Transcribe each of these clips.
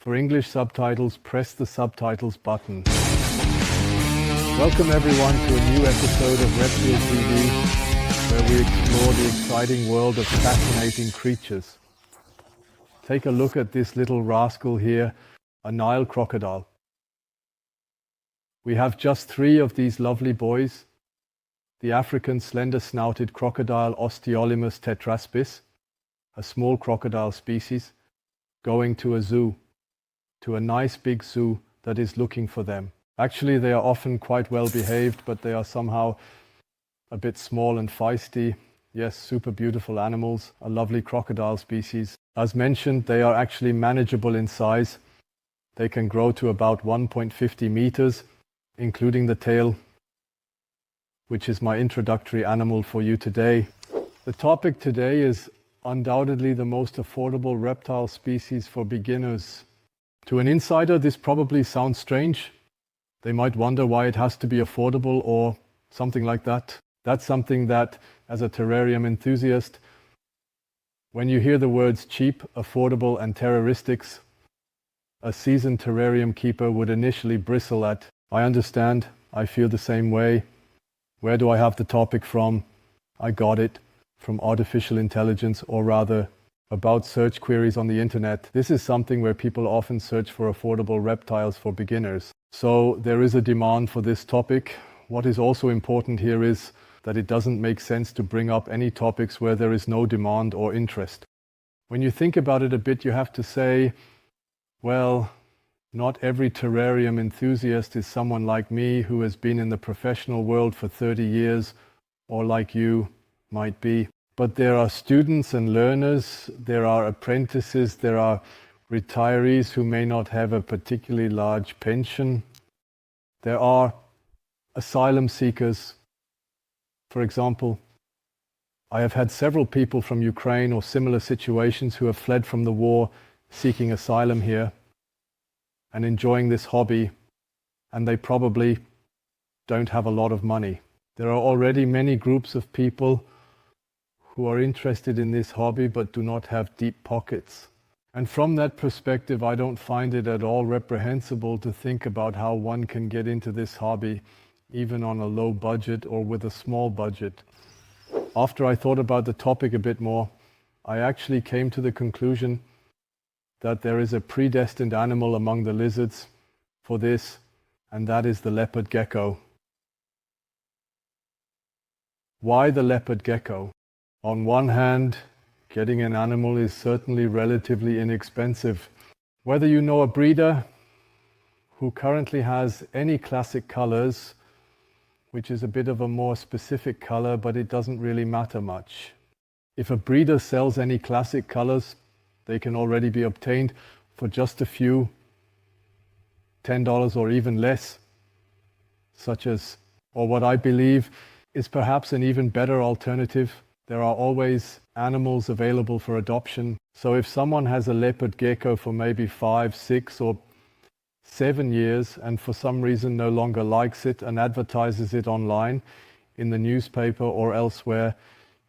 For English subtitles, press the subtitles button. Welcome everyone to a new episode of Reptile TV, where we explore the exciting world of fascinating creatures. Take a look at this little rascal here, a Nile crocodile. We have just 3 of these lovely boys. The African slender-snouted crocodile Osteolaemus tetraspis, a small crocodile species, going to a zoo, to a nice big zoo that is looking for them. Actually, they are often quite well behaved, but they are somehow a bit small and feisty. Yes, super beautiful animals, a lovely crocodile species. As mentioned, they are actually manageable in size. They can grow to about 1.50 meters, including the tail, which is my introductory animal for you today. The topic today is undoubtedly the most affordable reptile species for beginners. To an insider, this probably sounds strange. They might wonder why it has to be affordable or something like that. That's something that, as a terrarium enthusiast, when you hear the words cheap, affordable, and terroristics, a seasoned terrarium keeper would initially bristle at. I understand, I feel the same way. Where do I have the topic from? I got it from artificial intelligence, or rather, about search queries on the internet. This is something where people often search for affordable reptiles for beginners. So there is a demand for this topic. What is also important here is that it doesn't make sense to bring up any topics where there is no demand or interest. When you think about it a bit, you have to say, well, not every terrarium enthusiast is someone like me who has been in the professional world for 30 years, or like you might be. But there are students and learners, there are apprentices, there are retirees who may not have a particularly large pension. There are asylum seekers. For example, I have had several people from Ukraine or similar situations who have fled from the war seeking asylum here and enjoying this hobby, and they probably don't have a lot of money. There are already many groups of people who are interested in this hobby but do not have deep pockets. And from that perspective, I don't find it at all reprehensible to think about how one can get into this hobby, even on a low budget or with a small budget. After I thought about the topic a bit more, I actually came to the conclusion that there is a predestined animal among the lizards for this, and that is the leopard gecko. Why the leopard gecko? On one hand, getting an animal is certainly relatively inexpensive. Whether you know a breeder who currently has any classic colors, which is a bit of a more specific color, but it doesn't really matter much. If a breeder sells any classic colors, they can already be obtained for just a few, $10 or even less, or what I believe is perhaps an even better alternative. There are always animals available for adoption. So if someone has a leopard gecko for maybe 5, 6, or 7 years and for some reason no longer likes it and advertises it online in the newspaper or elsewhere,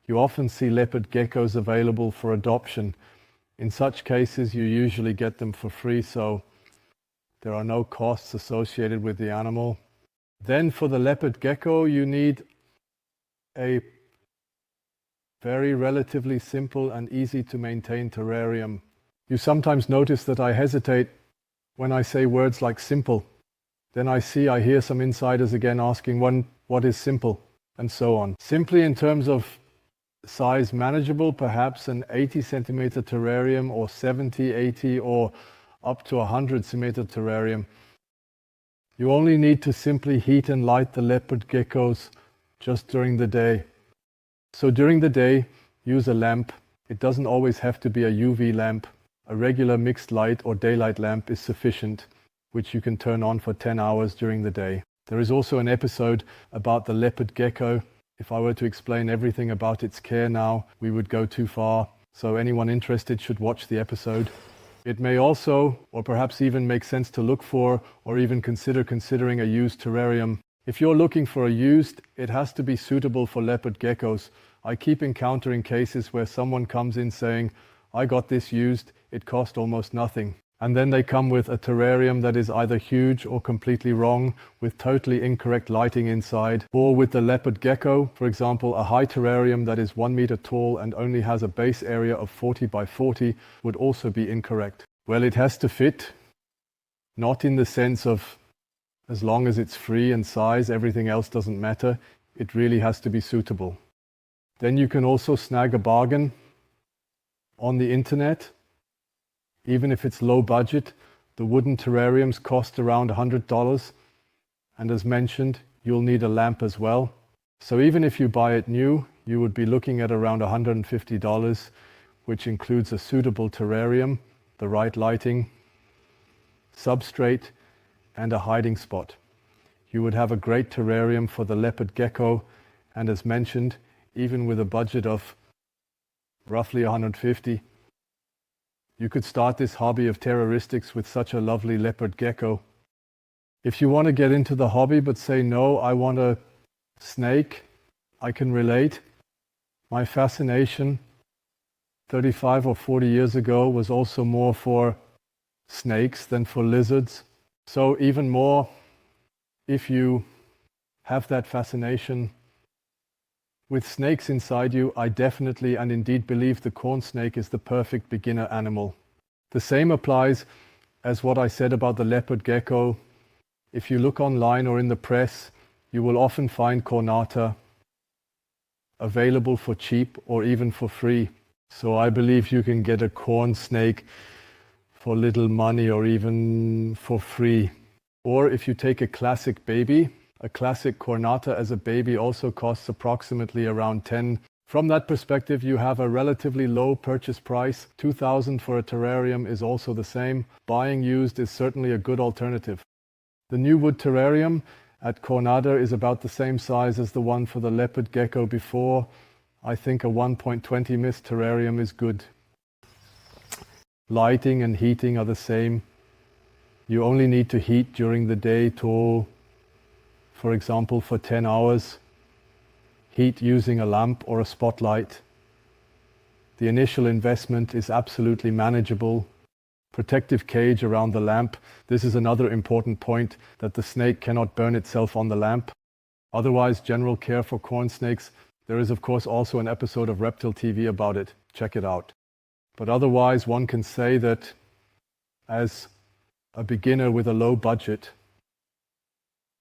you often see leopard geckos available for adoption. In such cases, you usually get them for free, so there are no costs associated with the animal. Then for the leopard gecko, you need a very relatively simple and easy to maintain terrarium. You sometimes notice that I hesitate when I say words like simple. Then I hear some insiders again asking what is simple, and so on. Simply in terms of size manageable, perhaps an 80 centimeter terrarium or 70, 80 or up to 100 centimeter terrarium. You only need to simply heat and light the leopard geckos just during the day. So during the day, use a lamp. It doesn't always have to be a UV lamp. A regular mixed light or daylight lamp is sufficient, which you can turn on for 10 hours during the day. There is also an episode about the leopard gecko. If I were to explain everything about its care now, we would go too far. So anyone interested should watch the episode. It may also, or perhaps even make sense to look for, or even considering a used terrarium. If you're looking for a used, it has to be suitable for leopard geckos. I keep encountering cases where someone comes in saying, I got this used, it cost almost nothing. And then they come with a terrarium that is either huge or completely wrong, with totally incorrect lighting inside. Or with the leopard gecko, for example, a high terrarium that is 1 meter tall and only has a base area of 40 by 40 would also be incorrect. Well, it has to fit, not in the sense of as long as it's free in size, everything else doesn't matter. It really has to be suitable. Then you can also snag a bargain on the internet. Even if it's low budget, the wooden terrariums cost around $100. And as mentioned, you'll need a lamp as well. So even if you buy it new, you would be looking at around $150, which includes a suitable terrarium, the right lighting, substrate, and a hiding spot. You would have a great terrarium for the leopard gecko, and as mentioned, even with a budget of roughly $150, you could start this hobby of terraristics with such a lovely leopard gecko. If you want to get into the hobby but say, no, I want a snake, I can relate. My fascination 35 or 40 years ago was also more for snakes than for lizards. So even more, if you have that fascination with snakes inside you, I definitely and indeed believe the corn snake is the perfect beginner animal. The same applies as what I said about the leopard gecko. If you look online or in the press, you will often find cornata available for cheap or even for free. So I believe you can get a corn snake for little money or even for free. Or if you take a classic baby, a classic cornata as a baby also costs approximately around 10. From that perspective, you have a relatively low purchase price. $2,000 for a terrarium is also the same. Buying used is certainly a good alternative. The new wood terrarium at Cornada is about the same size as the one for the leopard gecko before. I think a 1.20 mist terrarium is good. Lighting and heating are the same. You only need to heat during the day to, for example, for 10 hours. Heat using a lamp or a spotlight. The initial investment is absolutely manageable. Protective cage around the lamp. This is another important point, that the snake cannot burn itself on the lamp. Otherwise, general care for corn snakes. There is of course also an episode of Reptile TV about it. Check it out. But otherwise, one can say that as a beginner with a low budget,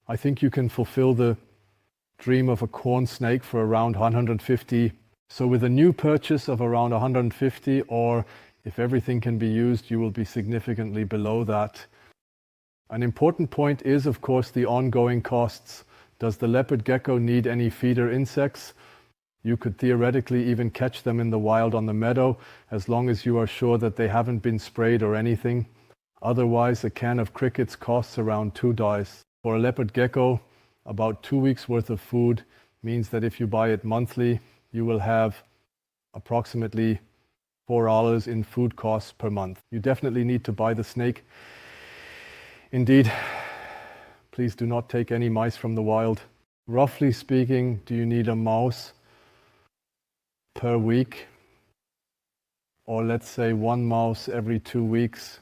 I think you can fulfill the dream of a corn snake for around 150. So with a new purchase of around 150, or if everything can be used, you will be significantly below that. An important point is, of course, the ongoing costs. Does the leopard gecko need any feeder insects? You could theoretically even catch them in the wild on the meadow, as long as you are sure that they haven't been sprayed or anything. Otherwise, a can of crickets costs around $2. For a leopard gecko, about 2 weeks worth of food means that if you buy it monthly, you will have approximately $4 in food costs per month. You definitely need to buy the snake. Indeed, please do not take any mice from the wild. Roughly speaking, do you need a mouse per week? Or let's say one mouse every 2 weeks.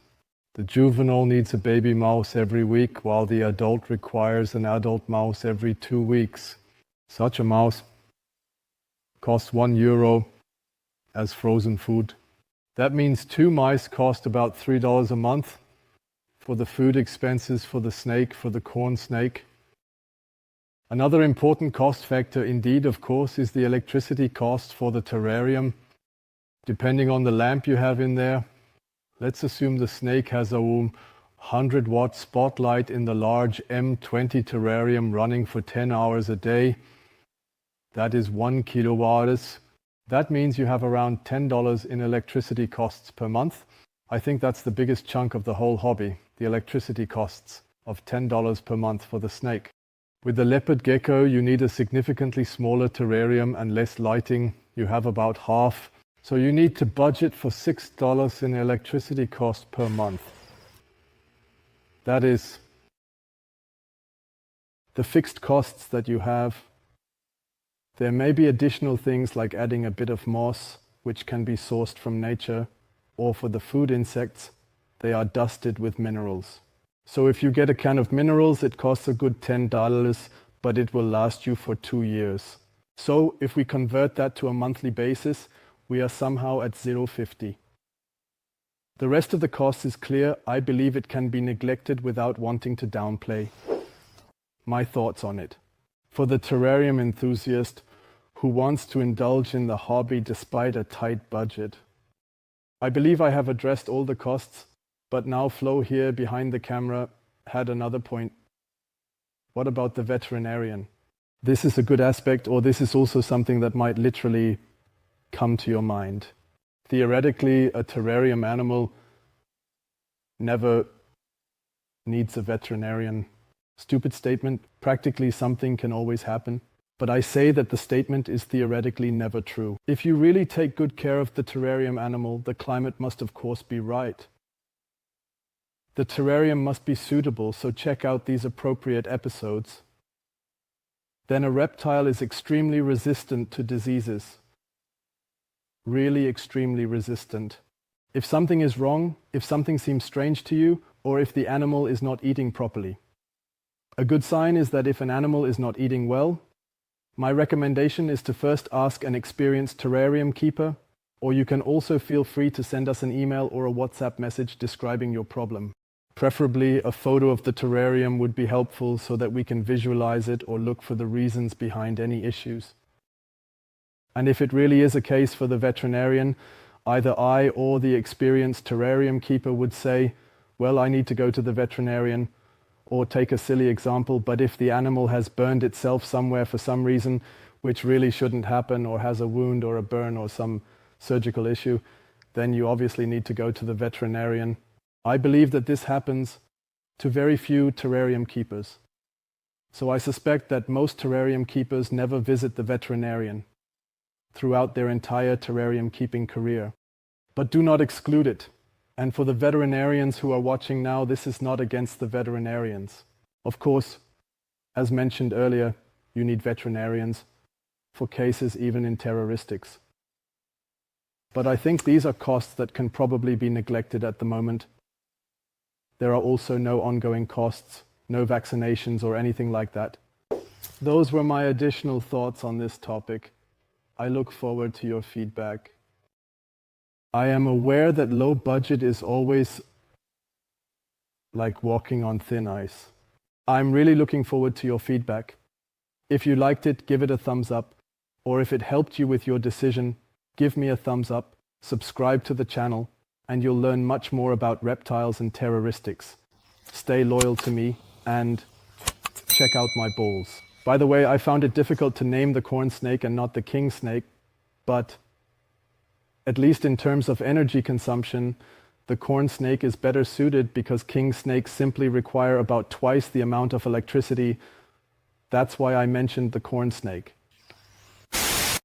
The juvenile needs a baby mouse every week, while the adult requires an adult mouse every 2 weeks. Such a mouse costs €1 as frozen food. That means 2 mice cost about $3 a month for the food expenses for the snake, for the corn snake. Another important cost factor indeed, of course, is the electricity cost for the terrarium. Depending on the lamp you have in there, let's assume the snake has a 100-watt spotlight in the large M20 terrarium running for 10 hours a day. That is 1 kilowatts. That means you have around $10 in electricity costs per month. I think that's the biggest chunk of the whole hobby, the electricity costs of $10 per month for the snake. With the leopard gecko, you need a significantly smaller terrarium and less lighting. You have about half. So you need to budget for $6 in electricity cost per month. That is the fixed costs that you have. There may be additional things like adding a bit of moss, which can be sourced from nature, or for the food insects, they are dusted with minerals. So if you get a can of minerals, it costs a good $10, but it will last you for 2 years. So if we convert that to a monthly basis, we are somehow at $0.50. The rest of the cost is clear. I believe it can be neglected without wanting to downplay. My thoughts on it. For the terrarium enthusiast who wants to indulge in the hobby despite a tight budget. I believe I have addressed all the costs, but now Flo here behind the camera had another point. What about the veterinarian? This is a good aspect, or this is also something that might literally come to your mind. Theoretically, a terrarium animal never needs a veterinarian. Stupid statement. Practically something can always happen. But I say that the statement is theoretically never true. If you really take good care of the terrarium animal, the climate must of course be right. The terrarium must be suitable, so check out these appropriate episodes. Then a reptile is extremely resistant to diseases. Really extremely resistant. If something is wrong, if something seems strange to you, or if the animal is not eating properly. A good sign is that if an animal is not eating well, my recommendation is to first ask an experienced terrarium keeper, or you can also feel free to send us an email or a WhatsApp message describing your problem. Preferably a photo of the terrarium would be helpful so that we can visualize it or look for the reasons behind any issues. And if it really is a case for the veterinarian, either I or the experienced terrarium keeper would say, well, I need to go to the veterinarian, or take a silly example, but if the animal has burned itself somewhere for some reason, which really shouldn't happen, or has a wound or a burn or some surgical issue, then you obviously need to go to the veterinarian. I believe that this happens to very few terrarium keepers. So I suspect that most terrarium keepers never visit the veterinarian throughout their entire terrarium keeping career. But do not exclude it. And for the veterinarians who are watching now, this is not against the veterinarians. Of course, as mentioned earlier, you need veterinarians for cases even in terroristics. But I think these are costs that can probably be neglected at the moment. There are also no ongoing costs, no vaccinations or anything like that. Those were my additional thoughts on this topic. I look forward to your feedback. I am aware that low budget is always like walking on thin ice. I'm really looking forward to your feedback. If you liked it, give it a thumbs up. Or if it helped you with your decision, give me a thumbs up, subscribe to the channel, and you'll learn much more about reptiles and terroristics. Stay loyal to me and check out my balls. By the way, I found it difficult to name the corn snake and not the king snake, but at least in terms of energy consumption, the corn snake is better suited because king snakes simply require about twice the amount of electricity. That's why I mentioned the corn snake.